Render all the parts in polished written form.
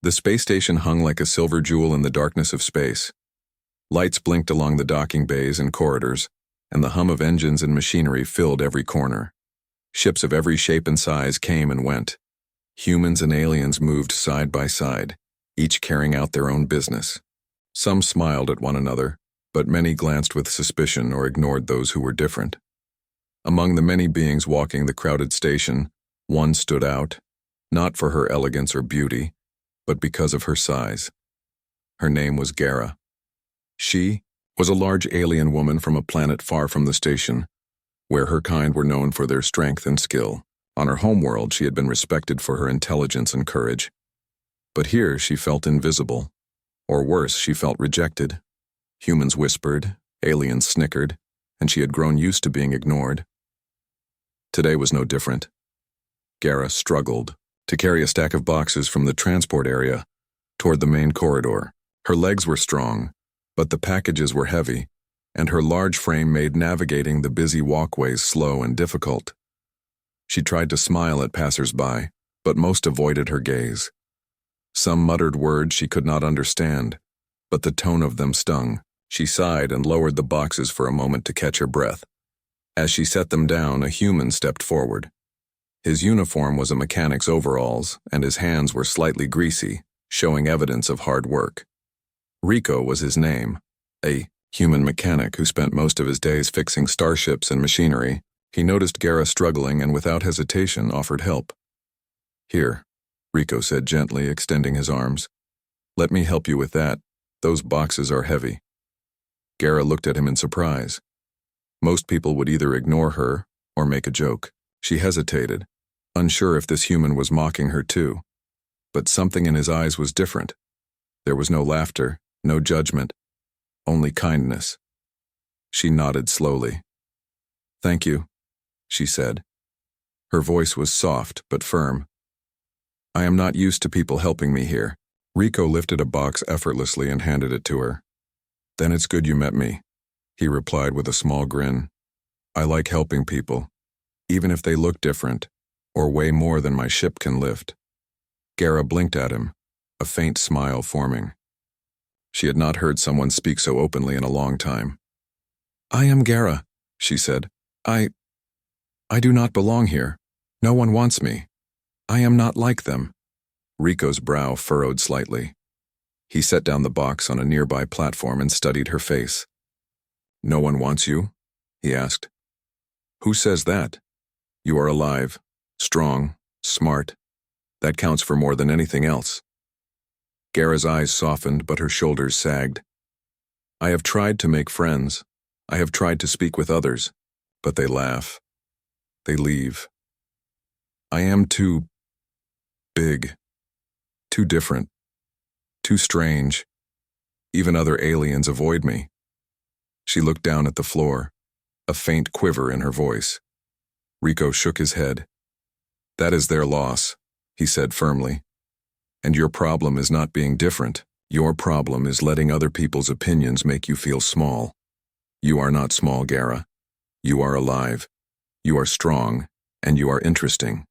The space station hung like a silver jewel in the darkness of space. Lights blinked along the docking bays and corridors, and the hum of engines and machinery filled every corner. Ships of every shape and size came and went. Humans and aliens moved side by side, each carrying out their own business. Some smiled at one another, but many glanced with suspicion or ignored those who were different. Among the many beings walking the crowded station, one stood out, not for her elegance or beauty, but because of her size. Her name was Gara. She was a large alien woman from a planet far from the station, where her kind were known for their strength and skill. On her homeworld, she had been respected for her intelligence and courage. But here she felt invisible. Or worse, she felt rejected. Humans whispered, aliens snickered, and she had grown used to being ignored. Today was no different. Gara struggled to carry a stack of boxes from the transport area toward the main corridor. Her legs were strong, but the packages were heavy, and her large frame made navigating the busy walkways slow and difficult. She tried to smile at passers-by, but most avoided her gaze. Some muttered words she could not understand, but the tone of them stung. She sighed and lowered the boxes for a moment to catch her breath. As she set them down, a human stepped forward. His uniform was a mechanic's overalls, and his hands were slightly greasy, showing evidence of hard work. Rico was his name, a human mechanic who spent most of his days fixing starships and machinery. He noticed Gara struggling and without hesitation offered help. "Here," Rico said gently, extending his arms. "Let me help you with that. Those boxes are heavy." Gara looked at him in surprise. Most people would either ignore her or make a joke. She hesitated, unsure if this human was mocking her too. But something in his eyes was different. There was no laughter, no judgment, only kindness. She nodded slowly. "Thank you," she said. Her voice was soft but firm. "I am not used to people helping me here." Rico lifted a box effortlessly and handed it to her. "Then it's good you met me," he replied with a small grin. "I like helping people, even if they look different or weigh more than my ship can lift." Gara blinked at him, a faint smile forming. She had not heard someone speak so openly in a long time. "I am Gara," she said. I do not belong here. No one wants me. I am not like them." Rico's brow furrowed slightly. He set down the box on a nearby platform and studied her face. "No one wants you?" he asked. "Who says that? You are alive, strong, smart. That counts for more than anything else." Gara's eyes softened, but her shoulders sagged. "I have tried to make friends. I have tried to speak with others, but they laugh. They leave. I am too big, too different, too strange. Even other aliens avoid me." She looked down at the floor, a faint quiver in her voice. Rico shook his head. "That is their loss," he said firmly. "And your problem is not being different. Your problem is letting other people's opinions make you feel small. You are not small, Gara. You are alive. You are strong, and you are interesting.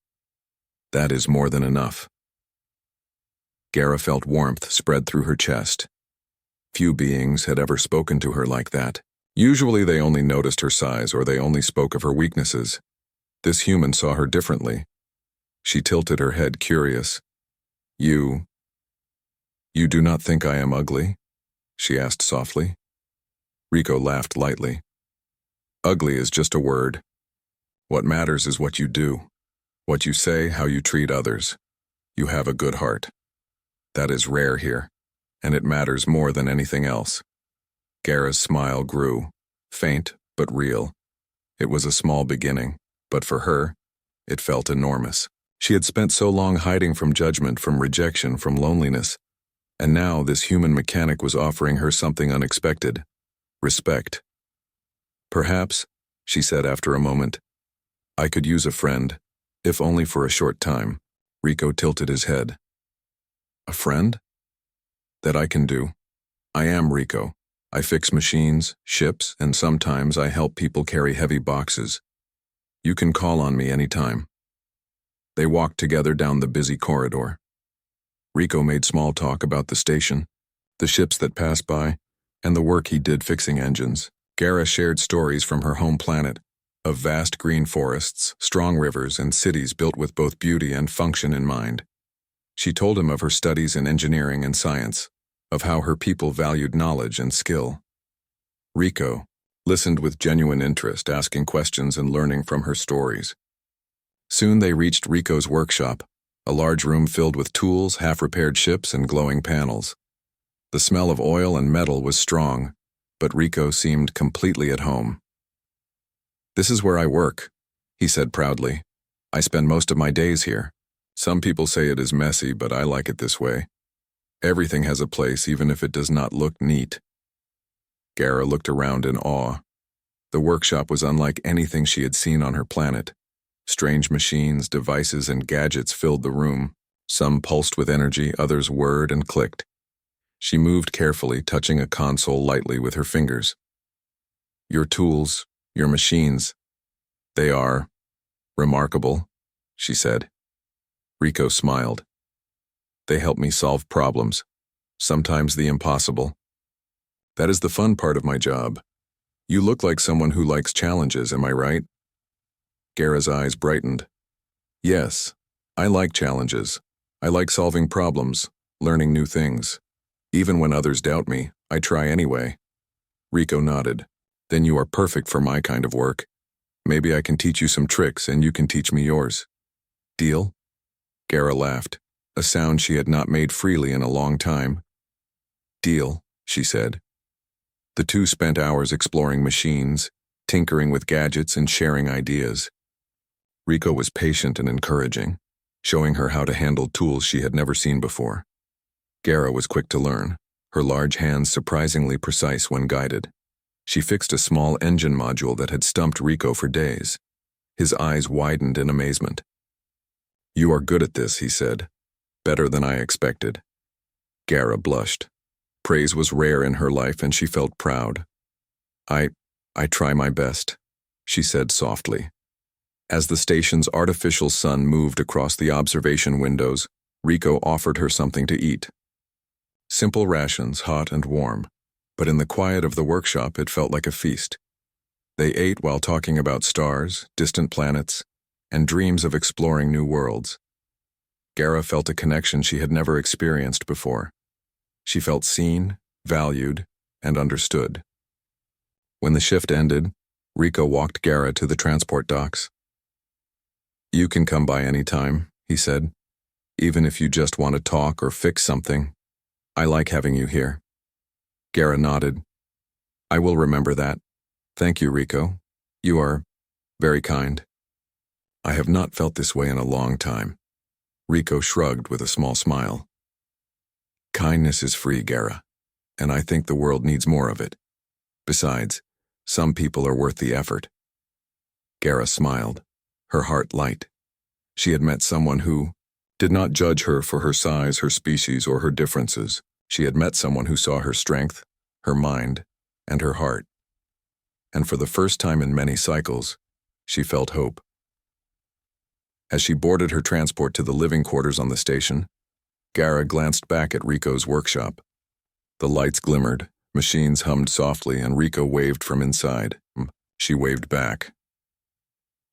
That is more than enough." Gara felt warmth spread through her chest. Few beings had ever spoken to her like that. Usually they only noticed her size or they only spoke of her weaknesses. This human saw her differently. She tilted her head, curious. You do not think I am ugly?" she asked softly. Rico laughed lightly. "Ugly is just a word. What matters is what you do, what you say, how you treat others. You have a good heart. That is rare here, and it matters more than anything else." Gara's smile grew, faint but real. It was a small beginning, but for her, it felt enormous. She had spent so long hiding from judgment, from rejection, from loneliness, and now this human mechanic was offering her something unexpected: respect. "Perhaps," she said after a moment, "I could use a friend, if only for a short time." Rico tilted his head. "A friend? That I can do. I am Rico. I fix machines, ships, and sometimes I help people carry heavy boxes. You can call on me anytime." They walked together down the busy corridor. Rico made small talk about the station, the ships that passed by, and the work he did fixing engines. Gara shared stories from her home planet, of vast green forests, strong rivers, and cities built with both beauty and function in mind. She told him of her studies in engineering and science, of how her people valued knowledge and skill. Rico listened with genuine interest, asking questions and learning from her stories. Soon they reached Rico's workshop, a large room filled with tools, half-repaired ships, and glowing panels. The smell of oil and metal was strong, but Rico seemed completely at home. "This is where I work," he said proudly. "I spend most of my days here. Some people say it is messy, but I like it this way. Everything has a place, even if it does not look neat." Gara looked around in awe. The workshop was unlike anything she had seen on her planet. Strange machines, devices, and gadgets filled the room. Some pulsed with energy, others whirred and clicked. She moved carefully, touching a console lightly with her fingers. "Your tools, your machines, they are remarkable," she said. Rico smiled. "They help me solve problems, sometimes the impossible. That is the fun part of my job. You look like someone who likes challenges, am I right?" Gara's eyes brightened. "Yes, I like challenges. I like solving problems, learning new things. Even when others doubt me, I try anyway." Rico nodded. "Then you are perfect for my kind of work. Maybe I can teach you some tricks and you can teach me yours. Deal?" Gara laughed, a sound she had not made freely in a long time. "Deal," she said. The two spent hours exploring machines, tinkering with gadgets, and sharing ideas. Rico was patient and encouraging, showing her how to handle tools she had never seen before. Gara was quick to learn, her large hands surprisingly precise when guided. She fixed a small engine module that had stumped Rico for days. His eyes widened in amazement. "You are good at this," he said. "Better than I expected." Gara blushed. Praise was rare in her life and she felt proud. I try my best," she said softly. As the station's artificial sun moved across the observation windows, Rico offered her something to eat. Simple rations, hot and warm, but in the quiet of the workshop it felt like a feast. They ate while talking about stars, distant planets, and dreams of exploring new worlds. Gara felt a connection she had never experienced before. She felt seen, valued, and understood. When the shift ended, Rico walked Gara to the transport docks. "You can come by any time," he said. "Even if you just want to talk or fix something. I like having you here." Gara nodded. "I will remember that. Thank you, Rico. You are very kind." "I have not felt this way in a long time." Rico shrugged with a small smile. "Kindness is free, Gara, and I think the world needs more of it. Besides, some people are worth the effort." Gara smiled, her heart light. She had met someone who did not judge her for her size, her species, or her differences. She had met someone who saw her strength, her mind, and her heart. And for the first time in many cycles, she felt hope. As she boarded her transport to the living quarters on the station, Gara glanced back at Rico's workshop. The lights glimmered, machines hummed softly, and Rico waved from inside. She waved back.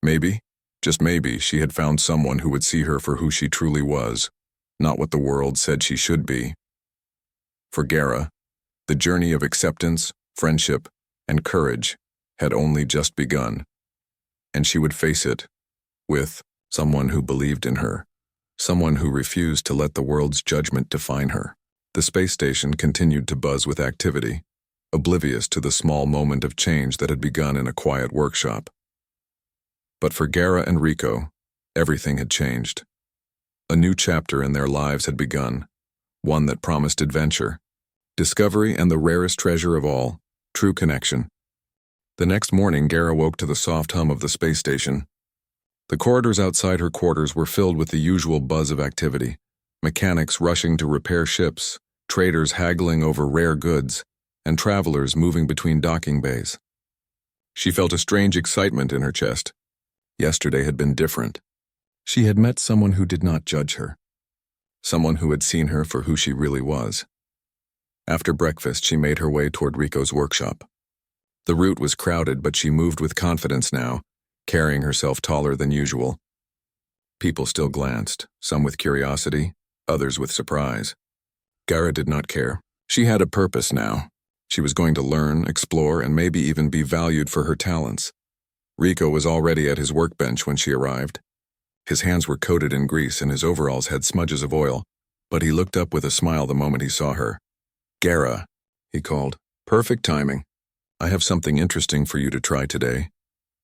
Maybe, just maybe, she had found someone who would see her for who she truly was, not what the world said she should be. For Gara, the journey of acceptance, friendship, and courage had only just begun, and she would face it with someone who believed in her, someone who refused to let the world's judgment define her. The space station continued to buzz with activity, oblivious to the small moment of change that had begun in a quiet workshop. But for Gara and Rico, everything had changed. A new chapter in their lives had begun, one that promised adventure, discovery, and the rarest treasure of all, true connection. The next morning, Gara woke to the soft hum of the space station. The corridors outside her quarters were filled with the usual buzz of activity, mechanics rushing to repair ships, traders haggling over rare goods, and travelers moving between docking bays. She felt a strange excitement in her chest. Yesterday had been different. She had met someone who did not judge her. someone who had seen her for who she really was. After breakfast, she made her way toward Rico's workshop. The route was crowded, but she moved with confidence now, carrying herself taller than usual. People still glanced, some with curiosity, others with surprise. Gara did not care. She had a purpose now. She was going to learn, explore, and maybe even be valued for her talents. Rico was already at his workbench when she arrived. His hands were coated in grease and his overalls had smudges of oil, but he looked up with a smile the moment he saw her. "Gara," he called. "Perfect timing. I have something interesting for you to try today."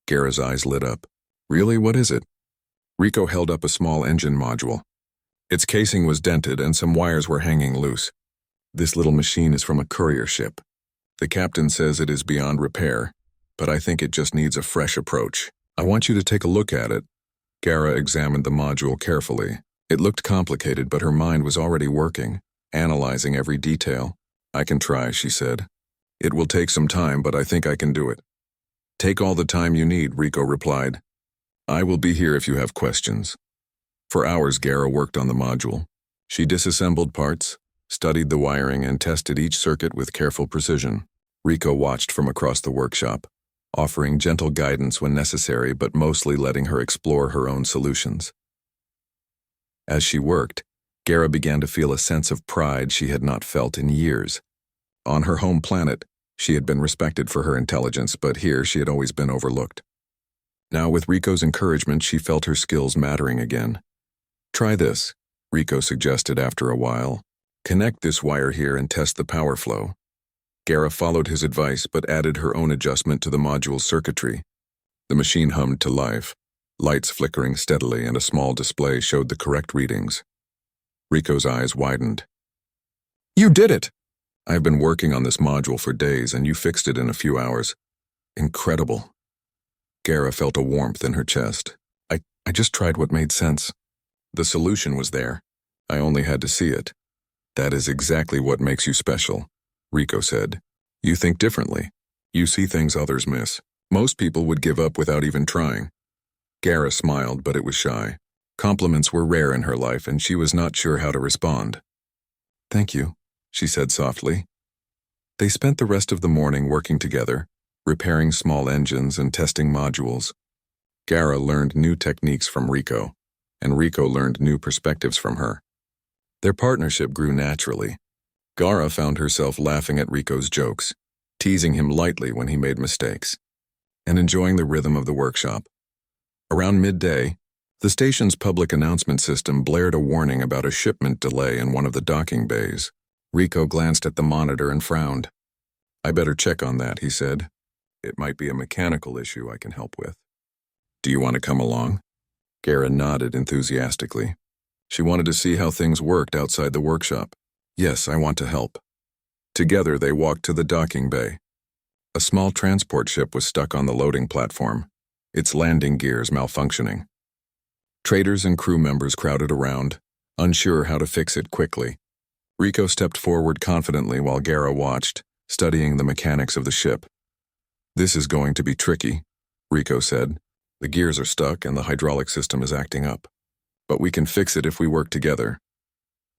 Gara's eyes lit up. "Really, what is it?" Rico held up a small engine module. Its casing was dented and some wires were hanging loose. "This little machine is from a courier ship. The captain says it is beyond repair, but I think it just needs a fresh approach. I want you to take a look at it." Gara examined the module carefully. It looked complicated, but her mind was already working, analyzing every detail. "I can try," she said. "It will take some time, but I think I can do it." "Take all the time you need," Rico replied. "I will be here if you have questions." For hours, Gara worked on the module. She disassembled parts, studied the wiring, and tested each circuit with careful precision. Rico watched from across the workshop, offering gentle guidance when necessary, but mostly letting her explore her own solutions. As she worked, Gara began to feel a sense of pride she had not felt in years. On her home planet, she had been respected for her intelligence, but here she had always been overlooked. Now, with Rico's encouragement, she felt her skills mattering again. "Try this," Rico suggested after a while. "Connect this wire here and test the power flow." Gara followed his advice but added her own adjustment to the module's circuitry. The machine hummed to life, lights flickering steadily, and a small display showed the correct readings. Rico's eyes widened. "You did it!" "I've been working on this module for days, and you fixed it in a few hours. Incredible." Gara felt a warmth in her chest. I just tried what made sense. The solution was there. I only had to see it." "That is exactly what makes you special," Rico said. "You think differently. You see things others miss. Most people would give up without even trying." Gara smiled, but it was shy. Compliments were rare in her life, and she was not sure how to respond. "Thank you," she said softly. They spent the rest of the morning working together, repairing small engines and testing modules. Gara learned new techniques from Rico, and Rico learned new perspectives from her. Their partnership grew naturally. Gara found herself laughing at Rico's jokes, teasing him lightly when he made mistakes, and enjoying the rhythm of the workshop. Around midday, the station's public announcement system blared a warning about a shipment delay in one of the docking bays. Rico glanced at the monitor and frowned. "I better check on that," he said. "It might be a mechanical issue I can help with." "Do you want to come along?" Gara nodded enthusiastically. She wanted to see how things worked outside the workshop. "Yes, I want to help." Together they walked to the docking bay. A small transport ship was stuck on the loading platform, its landing gears malfunctioning. Traders and crew members crowded around, unsure how to fix it quickly. Rico stepped forward confidently while Gara watched, studying the mechanics of the ship. "This is going to be tricky," Rico said. "The gears are stuck and the hydraulic system is acting up. But we can fix it if we work together."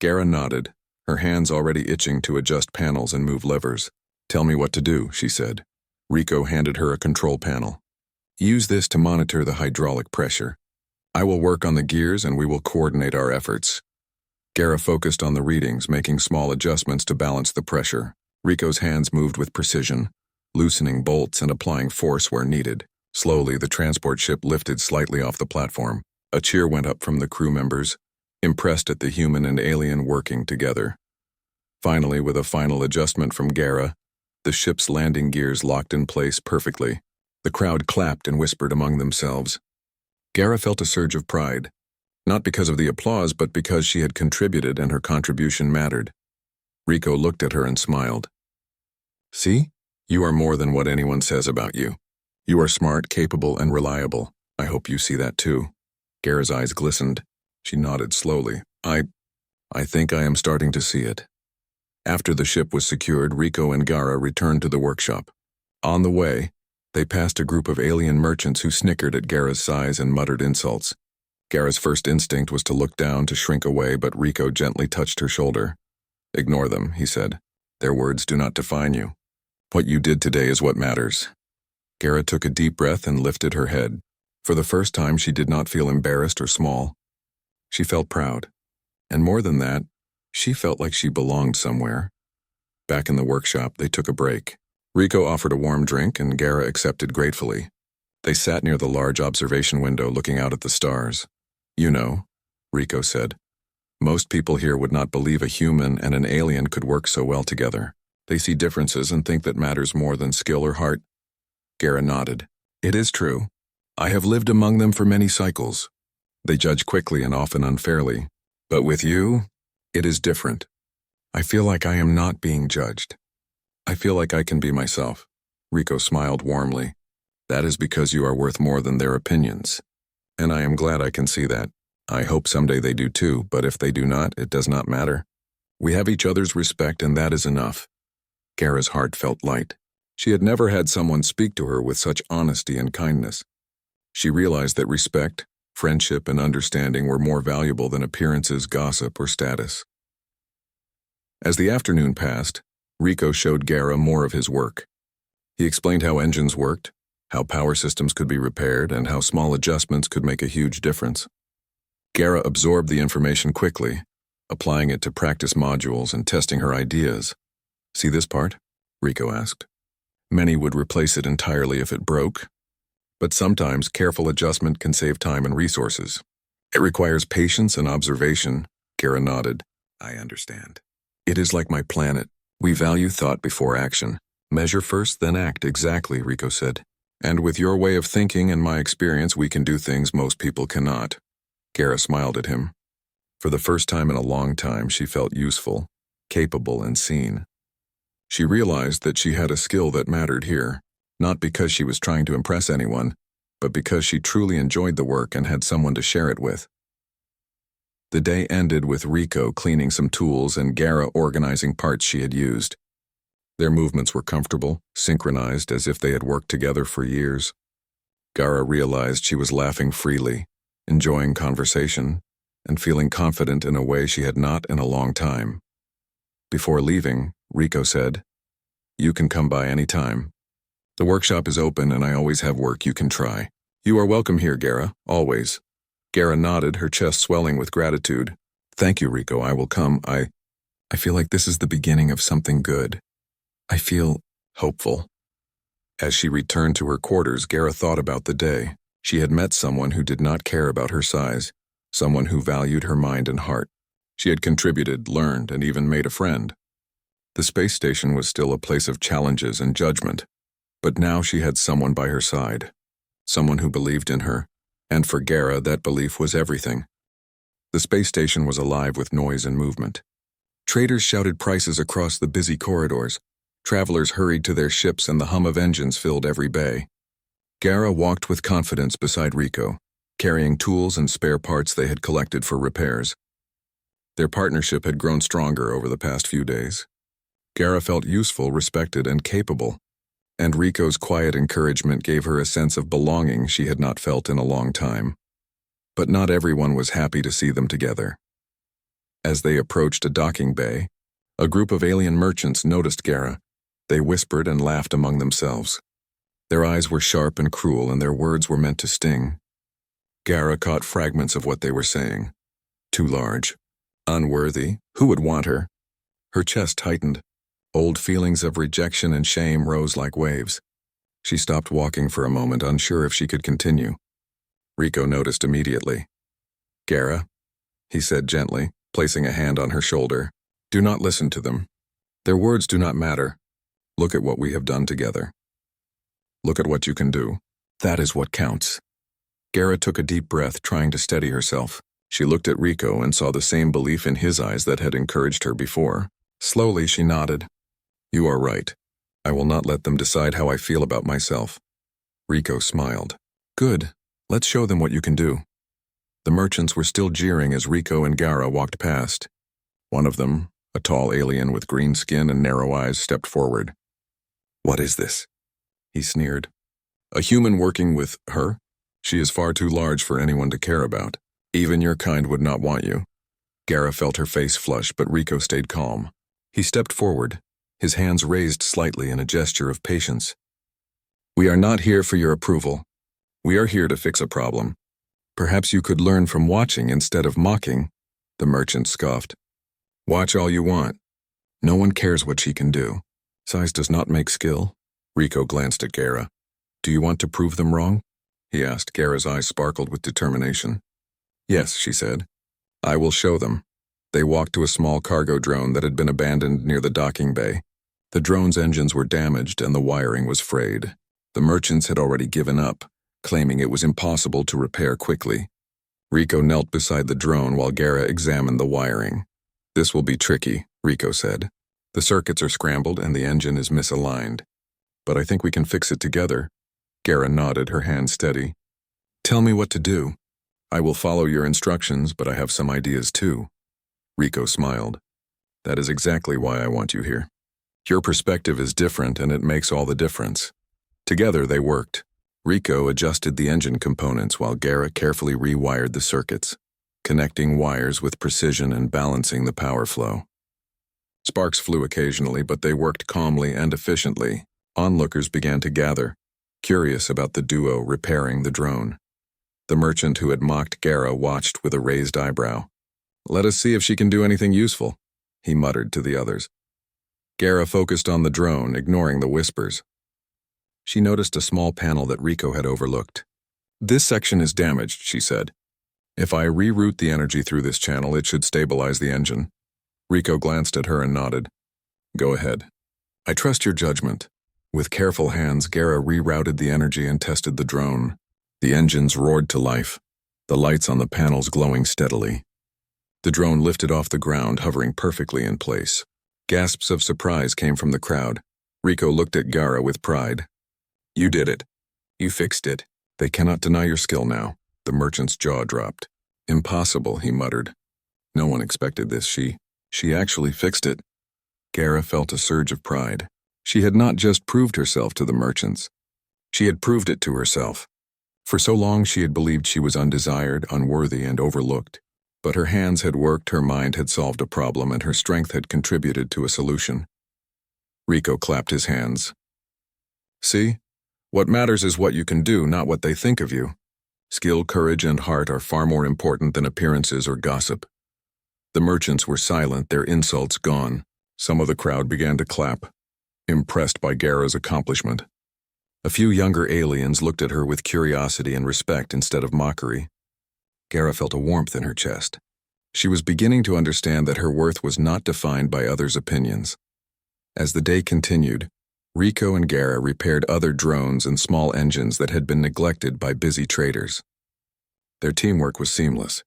Gara nodded, her hands already itching to adjust panels and move levers. "Tell me what to do," she said. Rico handed her a control panel. "Use this to monitor the hydraulic pressure. I will work on the gears and we will coordinate our efforts." Gara focused on the readings, making small adjustments to balance the pressure. Rico's hands moved with precision, loosening bolts and applying force where needed. Slowly, the transport ship lifted slightly off the platform. A cheer went up from the crew members, impressed at the human and alien working together. Finally, with a final adjustment from Gara, the ship's landing gears locked in place perfectly. The crowd clapped and whispered among themselves. Gara felt a surge of pride, not because of the applause, but because she had contributed and her contribution mattered. Rico looked at her and smiled. "See? You are more than what anyone says about you. You are smart, capable, and reliable. I hope you see that too." Gara's eyes glistened. She nodded slowly. I think I am starting to see it." After the ship was secured, Rico and Gara returned to the workshop. On the way, they passed a group of alien merchants who snickered at Gara's size and muttered insults. Gara's first instinct was to look down to shrink away, but Rico gently touched her shoulder. "Ignore them," he said. "Their words do not define you. What you did today is what matters." Gara took a deep breath and lifted her head. For the first time, she did not feel embarrassed or small. She felt proud. And more than that, she felt like she belonged somewhere. Back in the workshop, they took a break. Rico offered a warm drink, and Gara accepted gratefully. They sat near the large observation window looking out at the stars. "You know," Rico said, "most people here would not believe a human and an alien could work so well together. They see differences and think that matters more than skill or heart." Gara nodded. "It is true. I have lived among them for many cycles. They judge quickly and often unfairly. But with you, it is different. I feel like I am not being judged. I feel like I can be myself." Rico smiled warmly. "That is because you are worth more than their opinions. And I am glad I can see that. I hope someday they do too, but if they do not, it does not matter. We have each other's respect, and that is enough." Gara's heart felt light. She had never had someone speak to her with such honesty and kindness. She realized that respect, friendship, and understanding were more valuable than appearances, gossip, or status. As the afternoon passed, Rico showed Gara more of his work. He explained how engines worked, how power systems could be repaired, and how small adjustments could make a huge difference. Gara absorbed the information quickly, applying it to practice modules and testing her ideas. "See this part?" Rico asked. "Many would replace it entirely if it broke, but sometimes careful adjustment can save time and resources. It requires patience and observation." Gara nodded. "I understand. It is like my planet. We value thought before action. Measure first, then act." "Exactly," Rico said. "And with your way of thinking and my experience, we can do things most people cannot." Gara smiled at him. For the first time in a long time, she felt useful, capable, and seen. She realized that she had a skill that mattered here, not because she was trying to impress anyone, but because she truly enjoyed the work and had someone to share it with. The day ended with Rico cleaning some tools and Gara organizing parts she had used. Their movements were comfortable, synchronized as if they had worked together for years. Gara realized she was laughing freely, enjoying conversation, and feeling confident in a way she had not in a long time. Before leaving, Rico said, "You can come by any time. The workshop is open and I always have work you can try. You are welcome here, Gara, always." Gara nodded, her chest swelling with gratitude. "Thank you, Rico, I will come. I feel like this is the beginning of something good. I feel hopeful." As she returned to her quarters, Gara thought about the day. She had met someone who did not care about her size, someone who valued her mind and heart. She had contributed, learned, and even made a friend. The space station was still a place of challenges and judgment, but now she had someone by her side, someone who believed in her, and for Gara that belief was everything. The space station was alive with noise and movement. Traders shouted prices across the busy corridors. Travelers hurried to their ships and the hum of engines filled every bay. Gara walked with confidence beside Rico, carrying tools and spare parts they had collected for repairs. Their partnership had grown stronger over the past few days. Gara felt useful, respected, and capable, and Rico's quiet encouragement gave her a sense of belonging she had not felt in a long time. But not everyone was happy to see them together. As they approached a docking bay, a group of alien merchants noticed Gara. They whispered and laughed among themselves. Their eyes were sharp and cruel, and their words were meant to sting. Gara caught fragments of what they were saying. Too large. Unworthy. Who would want her? Her chest tightened. Old feelings of rejection and shame rose like waves. She stopped walking for a moment, unsure if she could continue. Rico noticed immediately. "Gara," he said gently, placing a hand on her shoulder, "do not listen to them. Their words do not matter. Look at what we have done together. Look at what you can do. That is what counts." Gara took a deep breath, trying to steady herself. She looked at Rico and saw the same belief in his eyes that had encouraged her before. Slowly, she nodded. "You are right. I will not let them decide how I feel about myself." Rico smiled. "Good. Let's show them what you can do." The merchants were still jeering as Rico and Gara walked past. One of them, a tall alien with green skin and narrow eyes, stepped forward. "What is this?" he sneered. "A human working with her? She is far too large for anyone to care about." Even your kind would not want you. Gara felt her face flush, but Rico stayed calm. He stepped forward, his hands raised slightly in a gesture of patience. We are not here for your approval. We are here to fix a problem. Perhaps you could learn from watching instead of mocking, the merchant scoffed. Watch all you want. No one cares what she can do. Size does not make skill. Rico glanced at Gara. Do you want to prove them wrong? He asked. Gara's eyes sparkled with determination. Yes, she said. I will show them. They walked to a small cargo drone that had been abandoned near the docking bay. The drone's engines were damaged and the wiring was frayed. The merchants had already given up, claiming it was impossible to repair quickly. Rico knelt beside the drone while Gara examined the wiring. This will be tricky, Rico said. The circuits are scrambled and the engine is misaligned. But I think we can fix it together. Gara nodded, her hand steady. Tell me what to do. I will follow your instructions, but I have some ideas too. Rico smiled. That is exactly why I want you here. Your perspective is different and it makes all the difference. Together they worked. Rico adjusted the engine components while Gara carefully rewired the circuits, connecting wires with precision and balancing the power flow. Sparks flew occasionally, but they worked calmly and efficiently. Onlookers began to gather, curious about the duo repairing the drone. The merchant who had mocked Gara watched with a raised eyebrow. Let us see if she can do anything useful, he muttered to the others. Gara focused on the drone, ignoring the whispers. She noticed a small panel that Rico had overlooked. This section is damaged, she said. If I reroute the energy through this channel, it should stabilize the engine. Rico glanced at her and nodded. Go ahead. I trust your judgment. With careful hands, Gara rerouted the energy and tested the drone. The engines roared to life, the lights on the panels glowing steadily. The drone lifted off the ground, hovering perfectly in place. Gasps of surprise came from the crowd. Rico looked at Gara with pride. You did it. You fixed it. They cannot deny your skill now. The merchant's jaw dropped. Impossible, he muttered. No one expected this. She actually fixed it. Gara felt a surge of pride. She had not just proved herself to the merchants. She had proved it to herself. For so long she had believed she was undesired, unworthy, and overlooked. But her hands had worked, her mind had solved a problem, and her strength had contributed to a solution. Rico clapped his hands. See? What matters is what you can do, not what they think of you. Skill, courage, and heart are far more important than appearances or gossip. The merchants were silent, their insults gone. Some of the crowd began to clap, impressed by Gara's accomplishment. A few younger aliens looked at her with curiosity and respect instead of mockery. Gara felt a warmth in her chest. She was beginning to understand that her worth was not defined by others' opinions. As the day continued, Rico and Gara repaired other drones and small engines that had been neglected by busy traders. Their teamwork was seamless.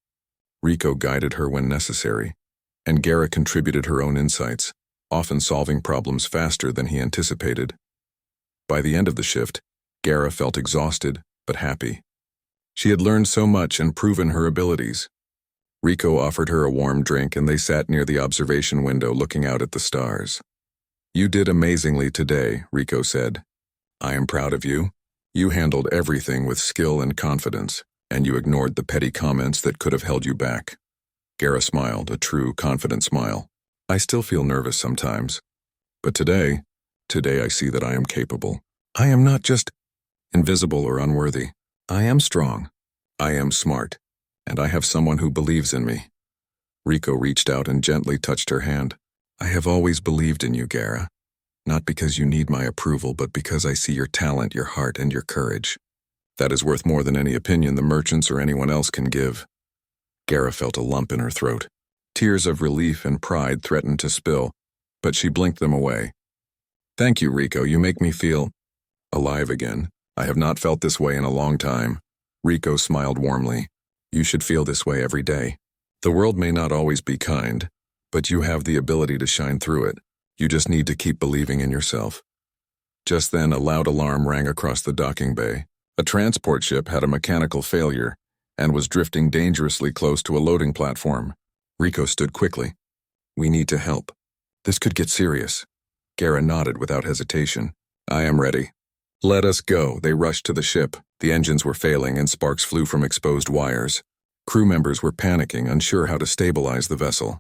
Rico guided her when necessary, and Gara contributed her own insights, often solving problems faster than he anticipated. By the end of the shift, Gara felt exhausted but happy. She had learned so much and proven her abilities. Rico offered her a warm drink and they sat near the observation window looking out at the stars. You did amazingly today, Rico said. I am proud of you. You handled everything with skill and confidence, and you ignored the petty comments that could have held you back. Gara smiled, a true, confident smile. I still feel nervous sometimes. But today I see that I am capable. I am not just invisible or unworthy. I am strong. I am smart. And I have someone who believes in me. Rico reached out and gently touched her hand. I have always believed in you, Gara. Not because you need my approval, but because I see your talent, your heart, and your courage. That is worth more than any opinion the merchants or anyone else can give. Gara felt a lump in her throat. Tears of relief and pride threatened to spill, but she blinked them away. Thank you, Rico. You make me feel alive again. I have not felt this way in a long time. Rico smiled warmly. You should feel this way every day. The world may not always be kind, but you have the ability to shine through it. You just need to keep believing in yourself. Just then, a loud alarm rang across the docking bay. A transport ship had a mechanical failure and was drifting dangerously close to a loading platform. Rico stood quickly. We need to help. This could get serious. Gara nodded without hesitation. I am ready. Let us go. They rushed to the ship. The engines were failing and sparks flew from exposed wires. Crew members were panicking, unsure how to stabilize the vessel.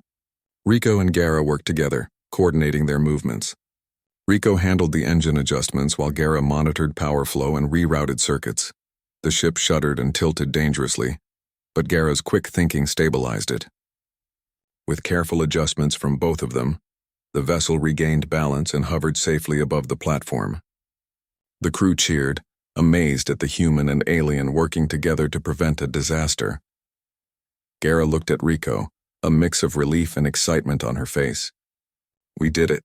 Rico and Gara worked together, coordinating their movements. Rico handled the engine adjustments while Gara monitored power flow and rerouted circuits. The ship shuddered and tilted dangerously, but Gara's quick thinking stabilized it. With careful adjustments from both of them, the vessel regained balance and hovered safely above the platform. The crew cheered, amazed at the human and alien working together to prevent a disaster. Gara looked at Rico, a mix of relief and excitement on her face. "We did it.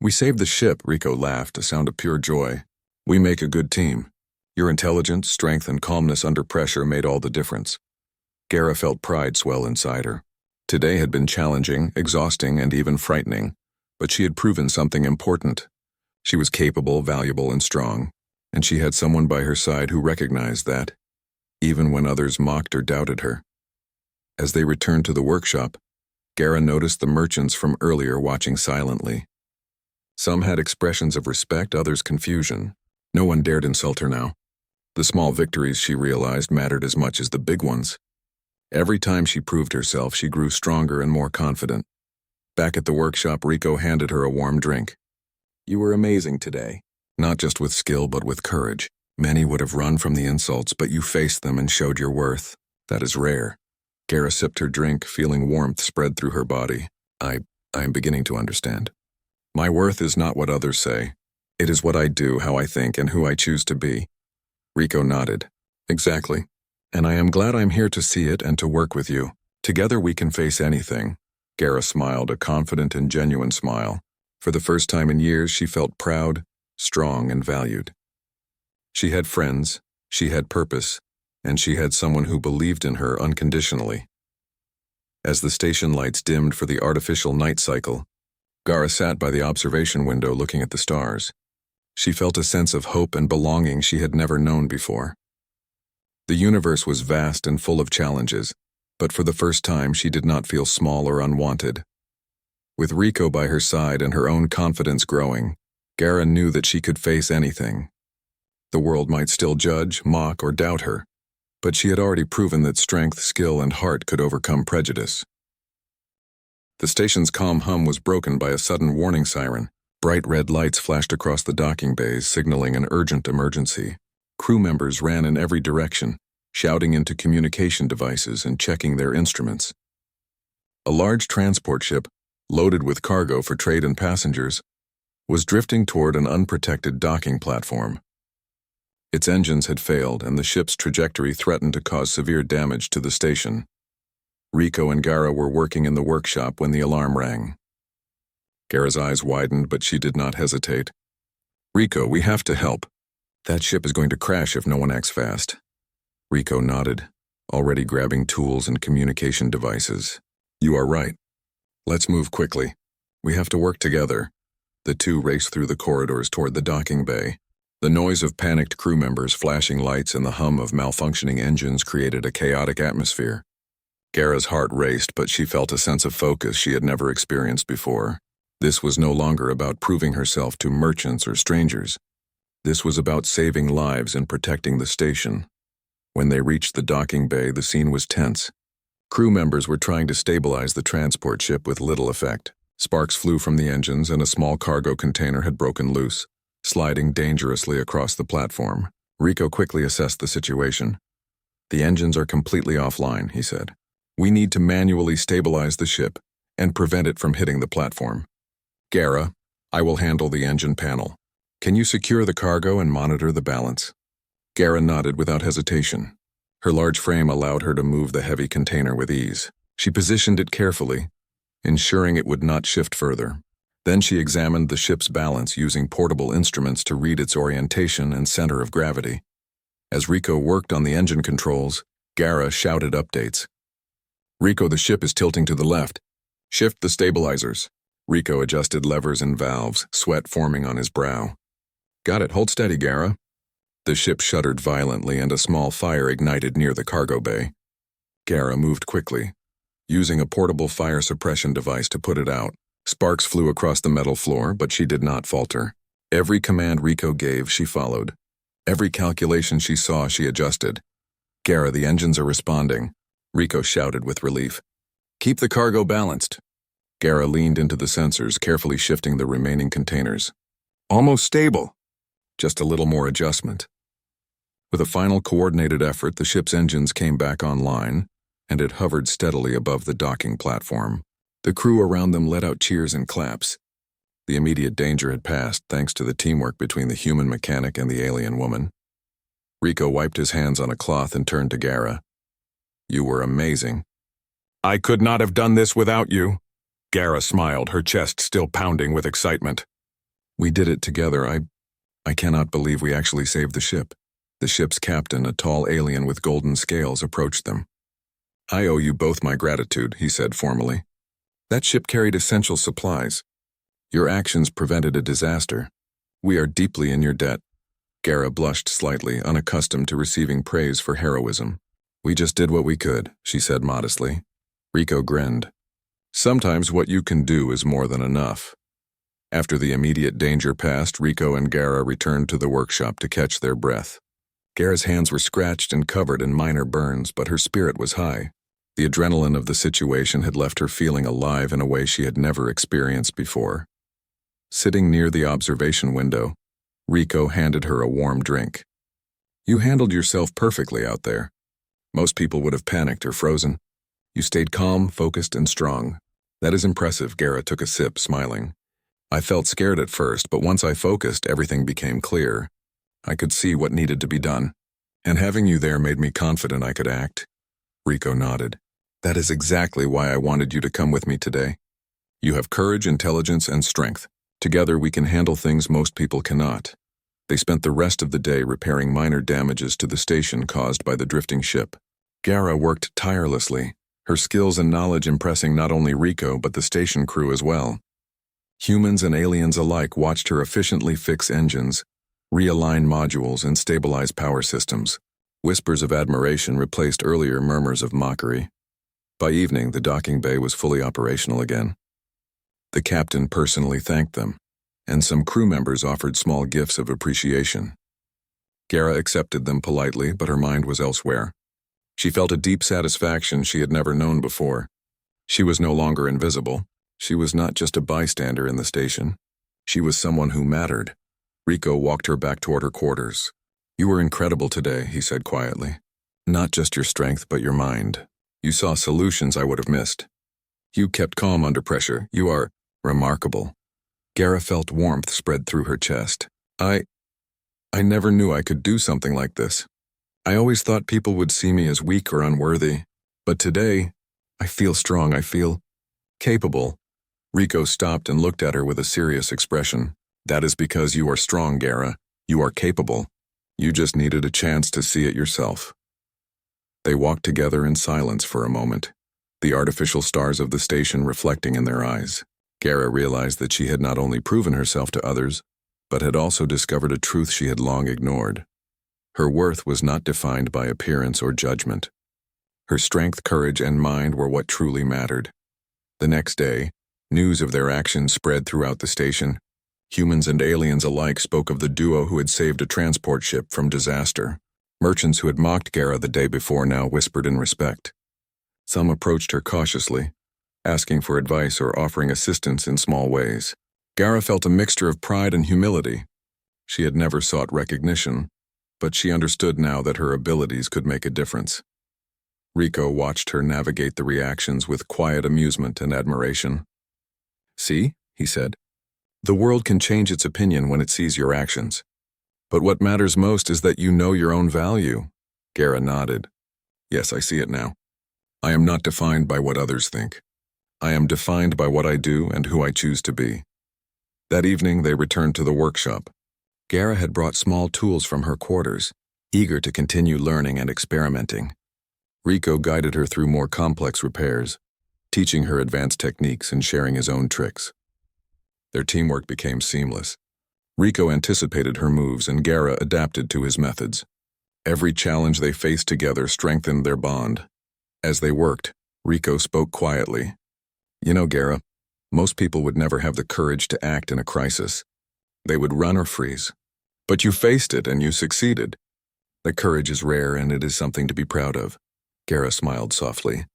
We saved the ship," Rico laughed, a sound of pure joy. "We make a good team. Your intelligence, strength, and calmness under pressure made all the difference." Gara felt pride swell inside her. Today had been challenging, exhausting, and even frightening, but she had proven something important. She was capable, valuable, and strong, and she had someone by her side who recognized that, even when others mocked or doubted her. As they returned to the workshop, Gara noticed the merchants from earlier watching silently. Some had expressions of respect, others confusion. No one dared insult her now. The small victories, she realized, mattered as much as the big ones. Every time she proved herself, she grew stronger and more confident. Back at the workshop, Rico handed her a warm drink. "You were amazing today. Not just with skill, but with courage. Many would have run from the insults, but you faced them and showed your worth. That is rare." Gara sipped her drink, feeling warmth spread through her body. I am beginning to understand. My worth is not what others say. It is what I do, how I think, and who I choose to be. Rico nodded. "Exactly. And I am glad I'm here to see it and to work with you. Together we can face anything." Gara smiled, a confident and genuine smile. For the first time in years, she felt proud, strong, and valued. She had friends, she had purpose, and she had someone who believed in her unconditionally. As the station lights dimmed for the artificial night cycle, Gara sat by the observation window looking at the stars. She felt a sense of hope and belonging she had never known before. The universe was vast and full of challenges, but for the first time she did not feel small or unwanted. With Rico by her side and her own confidence growing, Gara knew that she could face anything. The world might still judge, mock, or doubt her, but she had already proven that strength, skill, and heart could overcome prejudice. The station's calm hum was broken by a sudden warning siren. Bright red lights flashed across the docking bays, signaling an urgent emergency. Crew members ran in every direction, shouting into communication devices and checking their instruments. A large transport ship, loaded with cargo for trade and passengers, was drifting toward an unprotected docking platform. Its engines had failed, and the ship's trajectory threatened to cause severe damage to the station. Rico and Gara were working in the workshop when the alarm rang. Gara's eyes widened, but she did not hesitate. "Rico, we have to help. That ship is going to crash if no one acts fast." Rico nodded, already grabbing tools and communication devices. "You are right. Let's move quickly. We have to work together." The two raced through the corridors toward the docking bay. The noise of panicked crew members, flashing lights, and the hum of malfunctioning engines created a chaotic atmosphere. Gara's heart raced, but she felt a sense of focus she had never experienced before. This was no longer about proving herself to merchants or strangers. This was about saving lives and protecting the station. When they reached the docking bay, the scene was tense. Crew members were trying to stabilize the transport ship with little effect. Sparks flew from the engines, and a small cargo container had broken loose, sliding dangerously across the platform. Rico quickly assessed the situation. "The engines are completely offline," he said. "We need to manually stabilize the ship and prevent it from hitting the platform. Gara, I will handle the engine panel. Can you secure the cargo and monitor the balance?" Gara nodded without hesitation. Her large frame allowed her to move the heavy container with ease. She positioned it carefully, ensuring it would not shift further. Then she examined the ship's balance using portable instruments to read its orientation and center of gravity. As Rico worked on the engine controls, Gara shouted updates. "Rico, the ship is tilting to the left. Shift the stabilizers." Rico adjusted levers and valves, sweat forming on his brow. "Got it, hold steady, Gara." The ship shuddered violently and a small fire ignited near the cargo bay. Gara moved quickly, using a portable fire suppression device to put it out. Sparks flew across the metal floor, but she did not falter. Every command Rico gave, she followed. Every calculation she saw, she adjusted. "Gara, the engines are responding. Rico shouted with relief. Keep the cargo balanced. Gara leaned into the sensors, carefully shifting the remaining containers. Almost stable. Just a little more adjustment. With a final coordinated effort, the ship's engines came back online, and it hovered steadily above the docking platform. The crew around them let out cheers and claps. The immediate danger had passed thanks to the teamwork between the human mechanic and the alien woman. Rico wiped his hands on a cloth and turned to Gara. You were amazing. I could not have done this without you. Gara smiled, her chest still pounding with excitement. We did it together. I cannot believe we actually saved the ship. The ship's captain, a tall alien with golden scales, approached them. I owe you both my gratitude, he said formally. That ship carried essential supplies. Your actions prevented a disaster. We are deeply in your debt. Gara blushed slightly, unaccustomed to receiving praise for heroism. We just did what we could, she said modestly. Rico grinned. Sometimes what you can do is more than enough. After the immediate danger passed, Rico and Gara returned to the workshop to catch their breath. Gara's hands were scratched and covered in minor burns, but her spirit was high. The adrenaline of the situation had left her feeling alive in a way she had never experienced before. Sitting near the observation window, Rico handed her a warm drink. You handled yourself perfectly out there. Most people would have panicked or frozen. You stayed calm, focused, and strong. That is impressive, Gara took a sip, smiling. I felt scared at first, but once I focused, everything became clear. I could see what needed to be done. And having you there made me confident I could act. Rico nodded. That is exactly why I wanted you to come with me today. You have courage, intelligence, and strength. Together we can handle things most people cannot. They spent the rest of the day repairing minor damages to the station caused by the drifting ship. Gara worked tirelessly, her skills and knowledge impressing not only Rico but the station crew as well. Humans and aliens alike watched her efficiently fix engines, realign modules, and stabilize power systems. Whispers of admiration replaced earlier murmurs of mockery. By evening, the docking bay was fully operational again. The captain personally thanked them, and some crew members offered small gifts of appreciation. Gara accepted them politely, but her mind was elsewhere. She felt a deep satisfaction she had never known before. She was no longer invisible. She was not just a bystander in the station. She was someone who mattered. Rico walked her back toward her quarters. You were incredible today, he said quietly. Not just your strength, but your mind. You saw solutions I would have missed. You kept calm under pressure. You are remarkable. Gara felt warmth spread through her chest. I never knew I could do something like this. I always thought people would see me as weak or unworthy. But today, I feel strong. I feel capable. Rico stopped and looked at her with a serious expression. That is because you are strong, Gara. You are capable. You just needed a chance to see it yourself. They walked together in silence for a moment, the artificial stars of the station reflecting in their eyes. Gara realized that she had not only proven herself to others, but had also discovered a truth she had long ignored. Her worth was not defined by appearance or judgment. Her strength, courage, and mind were what truly mattered. The next day, news of their actions spread throughout the station. Humans and aliens alike spoke of the duo who had saved a transport ship from disaster. Merchants who had mocked Gara the day before now whispered in respect. Some approached her cautiously, asking for advice or offering assistance in small ways. Gara felt a mixture of pride and humility. She had never sought recognition, but she understood now that her abilities could make a difference. Rico watched her navigate the reactions with quiet amusement and admiration. See, he said, the world can change its opinion when it sees your actions. But what matters most is that you know your own value. Gara nodded. Yes, I see it now. I am not defined by what others think. I am defined by what I do and who I choose to be. That evening, they returned to the workshop. Gara had brought small tools from her quarters, eager to continue learning and experimenting. Rico guided her through more complex repairs, teaching her advanced techniques and sharing his own tricks. Their teamwork became seamless. Rico anticipated her moves and Gara adapted to his methods. Every challenge they faced together strengthened their bond. As they worked, Rico spoke quietly. You know, Gara, most people would never have the courage to act in a crisis. They would run or freeze. But you faced it and you succeeded. That courage is rare and it is something to be proud of. Gara smiled softly.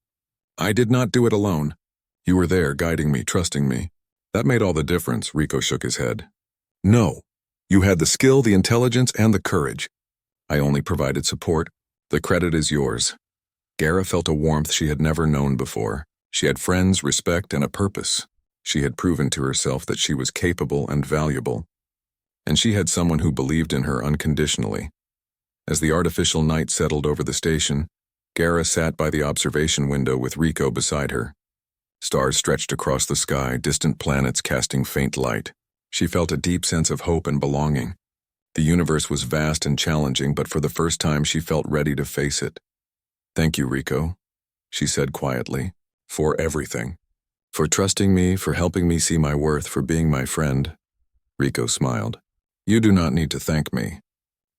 I did not do it alone. You were there, guiding me, trusting me. That made all the difference, Rico shook his head. No. You had the skill, the intelligence, and the courage. I only provided support. The credit is yours. Gara felt a warmth she had never known before. She had friends, respect, and a purpose. She had proven to herself that she was capable and valuable. And she had someone who believed in her unconditionally. As the artificial night settled over the station, Gara sat by the observation window with Rico beside her. Stars stretched across the sky, distant planets casting faint light. She felt a deep sense of hope and belonging. The universe was vast and challenging, but for the first time she felt ready to face it. Thank you, Rico, she said quietly, for everything. For trusting me, for helping me see my worth, for being my friend. Rico smiled. You do not need to thank me.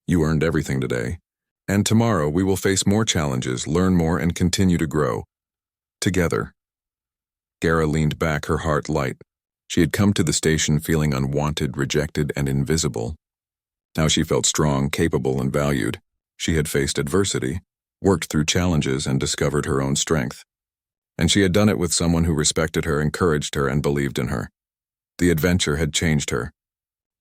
You earned everything today. And tomorrow we will face more challenges, learn more, and continue to grow. Together. Gara leaned back, her heart light. She had come to the station feeling unwanted, rejected, and invisible. Now she felt strong, capable, and valued. She had faced adversity, worked through challenges, and discovered her own strength. And she had done it with someone who respected her, encouraged her, and believed in her. The adventure had changed her.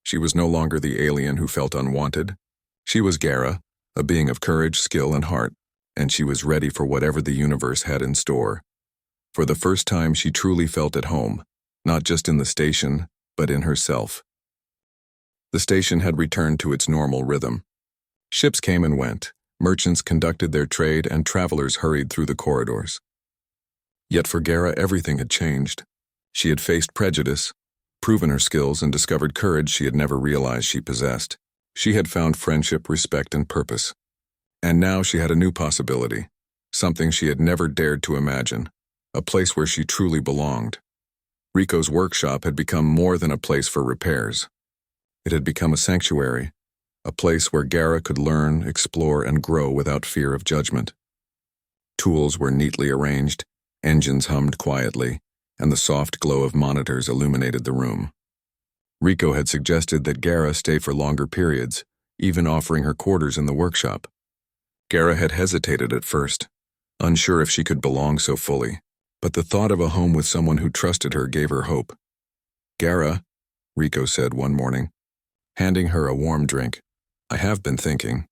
She was no longer the alien who felt unwanted. She was Gara, a being of courage, skill, and heart, and she was ready for whatever the universe had in store. For the first time, she truly felt at home, not just in the station, but in herself. The station had returned to its normal rhythm. Ships came and went, merchants conducted their trade, and travelers hurried through the corridors. Yet for Gara, everything had changed. She had faced prejudice, proven her skills, and discovered courage she had never realized she possessed. She had found friendship, respect, and purpose. And now she had a new possibility, something she had never dared to imagine, a place where she truly belonged. Rico's workshop had become more than a place for repairs. It had become a sanctuary, a place where Gara could learn, explore, and grow without fear of judgment. Tools were neatly arranged, engines hummed quietly, and the soft glow of monitors illuminated the room. Rico had suggested that Gara stay for longer periods, even offering her quarters in the workshop. Gara had hesitated at first, unsure if she could belong so fully, but the thought of a home with someone who trusted her gave her hope. Gara, Rico said one morning, handing her a warm drink, I have been thinking.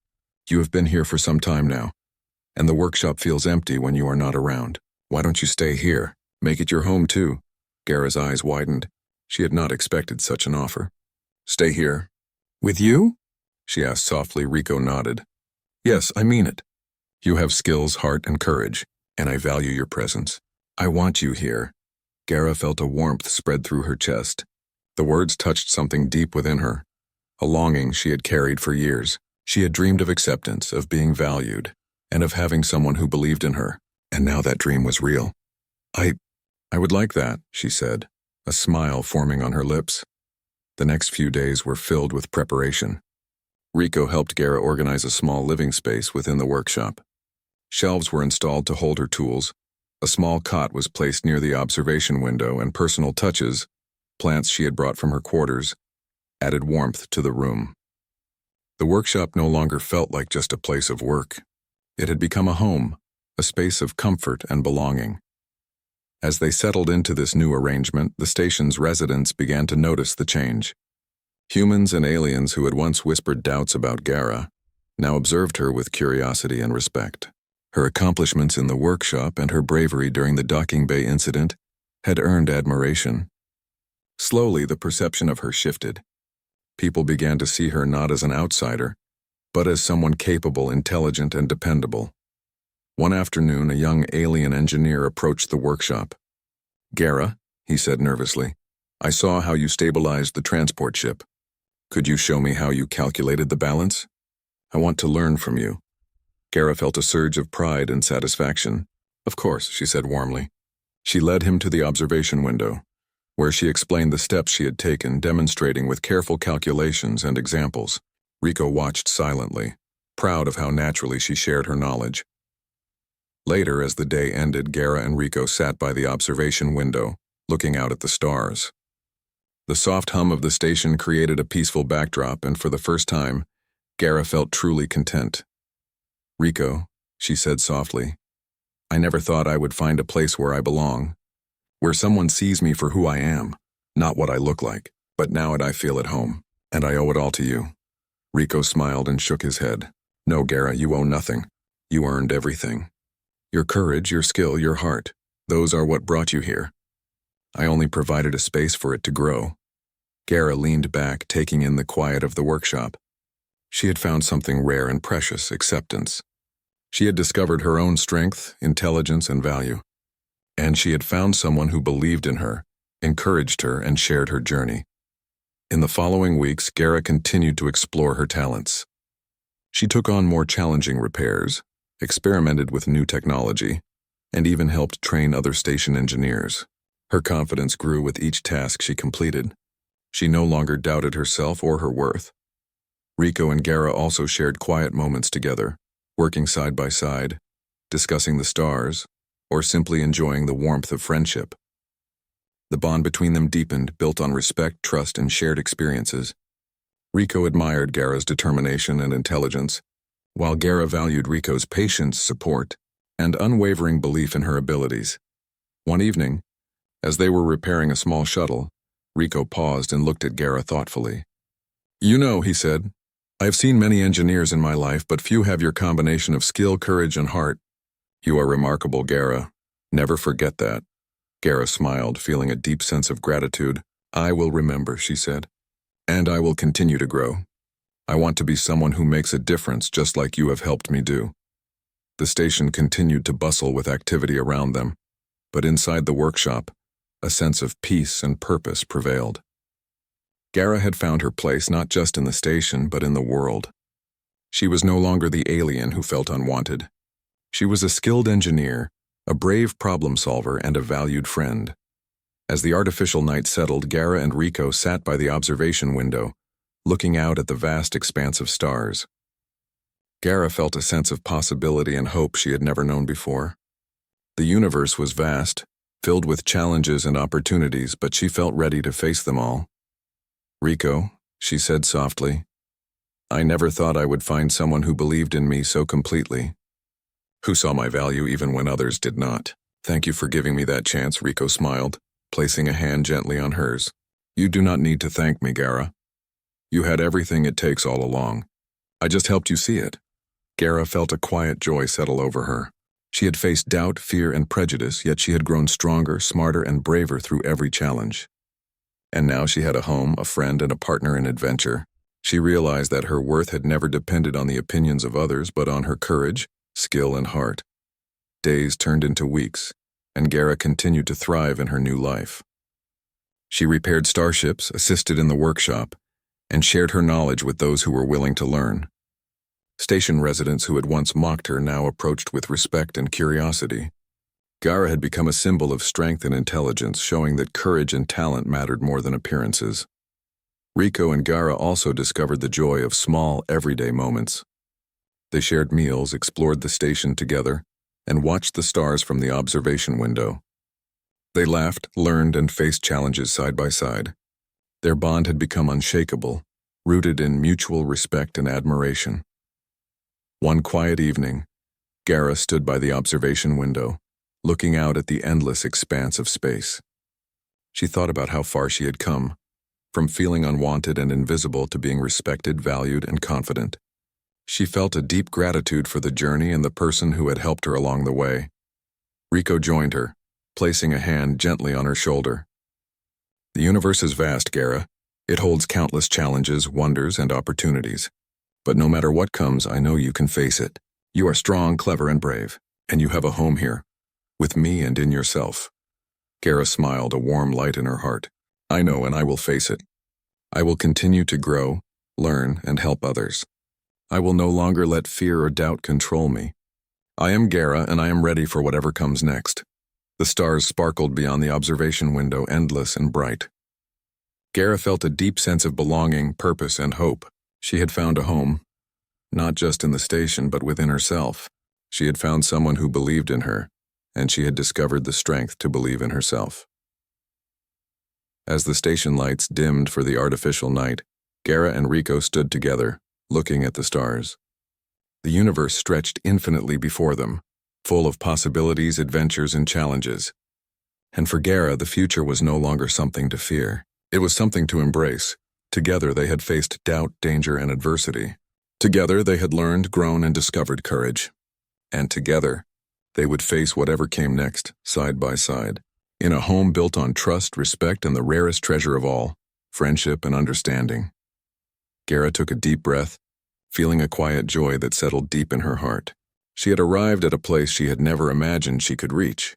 You have been here for some time now, and the workshop feels empty when you are not around. Why don't you stay here? Make it your home too. Gara's eyes widened. She had not expected such an offer. Stay here. With you? She asked softly. Rico nodded. Yes, I mean it. You have skills, heart, and courage, and I value your presence. I want you here. Gara felt a warmth spread through her chest. The words touched something deep within her, a longing she had carried for years. She had dreamed of acceptance, of being valued, and of having someone who believed in her, and now that dream was real. I would like that, she said, a smile forming on her lips. The next few days were filled with preparation. Rico helped Gara organize a small living space within the workshop. Shelves were installed to hold her tools. A small cot was placed near the observation window, and personal touches, plants she had brought from her quarters, added warmth to the room. The workshop no longer felt like just a place of work. It had become a home, a space of comfort and belonging. As they settled into this new arrangement, the station's residents began to notice the change. Humans and aliens who had once whispered doubts about Gara now observed her with curiosity and respect. Her accomplishments in the workshop and her bravery during the docking bay incident had earned admiration. Slowly, the perception of her shifted. People began to see her not as an outsider, but as someone capable, intelligent, and dependable. One afternoon, a young alien engineer approached the workshop. Gara, he said nervously, I saw how you stabilized the transport ship. Could you show me how you calculated the balance? I want to learn from you. Gara felt a surge of pride and satisfaction. Of course, she said warmly. She led him to the observation window, where she explained the steps she had taken, demonstrating with careful calculations and examples. Rico watched silently, proud of how naturally she shared her knowledge. Later, as the day ended, Gara and Rico sat by the observation window, looking out at the stars. The soft hum of the station created a peaceful backdrop, and for the first time, Gara felt truly content. Rico, she said softly, I never thought I would find a place where I belong, where someone sees me for who I am, not what I look like. But now I feel at home, and I owe it all to you." Rico smiled and shook his head. "No, Gara, you owe nothing. You earned everything. Your courage, your skill, your heart, those are what brought you here. I only provided a space for it to grow." Gara leaned back, taking in the quiet of the workshop. She had found something rare and precious, acceptance. She had discovered her own strength, intelligence, and value. And she had found someone who believed in her, encouraged her, and shared her journey. In the following weeks, Gara continued to explore her talents. She took on more challenging repairs, experimented with new technology, and even helped train other station engineers. Her confidence grew with each task she completed. She no longer doubted herself or her worth. Rico and Gara also shared quiet moments together, working side by side, discussing the stars, or simply enjoying the warmth of friendship. The bond between them deepened, built on respect, trust, and shared experiences. Rico admired Gara's determination and intelligence, while Gara valued Rico's patience, support, and unwavering belief in her abilities. One evening, as they were repairing a small shuttle, Rico paused and looked at Gara thoughtfully. "You know," he said, "I have seen many engineers in my life, but few have your combination of skill, courage, and heart. You are remarkable, Gara. Never forget that." Gara smiled, feeling a deep sense of gratitude. "I will remember," she said, "and I will continue to grow. I want to be someone who makes a difference just like you have helped me do." The station continued to bustle with activity around them, but inside the workshop, a sense of peace and purpose prevailed. Gara had found her place not just in the station, but in the world. She was no longer the alien who felt unwanted. She was a skilled engineer, a brave problem solver, and a valued friend. As the artificial night settled, Gara and Rico sat by the observation window, looking out at the vast expanse of stars. Gara felt a sense of possibility and hope she had never known before. The universe was vast, filled with challenges and opportunities, but she felt ready to face them all. "Rico," she said softly, "I never thought I would find someone who believed in me so completely, who saw my value even when others did not." "Thank you for giving me that chance," Rico smiled, placing a hand gently on hers. "You do not need to thank me, Gara. You had everything it takes all along. I just helped you see it." Gara felt a quiet joy settle over her. She had faced doubt, fear, and prejudice, yet she had grown stronger, smarter, and braver through every challenge. And now she had a home, a friend, and a partner in adventure. She realized that her worth had never depended on the opinions of others, but on her courage, skill, and heart. Days turned into weeks, and Gara continued to thrive in her new life. She repaired starships, assisted in the workshop, and shared her knowledge with those who were willing to learn. Station residents who had once mocked her now approached with respect and curiosity. Gara had become a symbol of strength and intelligence, showing that courage and talent mattered more than appearances. Rico and Gara also discovered the joy of small, everyday moments. They shared meals, explored the station together, and watched the stars from the observation window. They laughed, learned, and faced challenges side by side. Their bond had become unshakable, rooted in mutual respect and admiration. One quiet evening, Gara stood by the observation window, looking out at the endless expanse of space. She thought about how far she had come, from feeling unwanted and invisible to being respected, valued, and confident. She felt a deep gratitude for the journey and the person who had helped her along the way. Rico joined her, placing a hand gently on her shoulder. "The universe is vast, Gara. It holds countless challenges, wonders, and opportunities. But no matter what comes, I know you can face it. You are strong, clever, and brave, and you have a home here, with me and in yourself." Gara smiled, a warm light in her heart. "I know, and I will face it. I will continue to grow, learn, and help others. I will no longer let fear or doubt control me. I am Gara, and I am ready for whatever comes next." The stars sparkled beyond the observation window, endless and bright. Gara felt a deep sense of belonging, purpose, and hope. She had found a home, not just in the station, but within herself. She had found someone who believed in her, and she had discovered the strength to believe in herself. As the station lights dimmed for the artificial night, Gara and Rico stood together, looking at the stars. The universe stretched infinitely before them, full of possibilities, adventures, and challenges. And for Gara, the future was no longer something to fear. It was something to embrace. Together they had faced doubt, danger, and adversity. Together they had learned, grown, and discovered courage. And together, they would face whatever came next, side by side, in a home built on trust, respect, and the rarest treasure of all, friendship and understanding. Gara took a deep breath, feeling a quiet joy that settled deep in her heart. She had arrived at a place she had never imagined she could reach.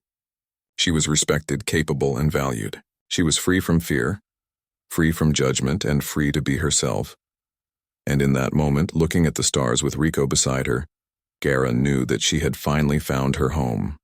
She was respected, capable, and valued. She was free from fear, free from judgment, and free to be herself. And in that moment, looking at the stars with Rico beside her, Gara knew that she had finally found her home.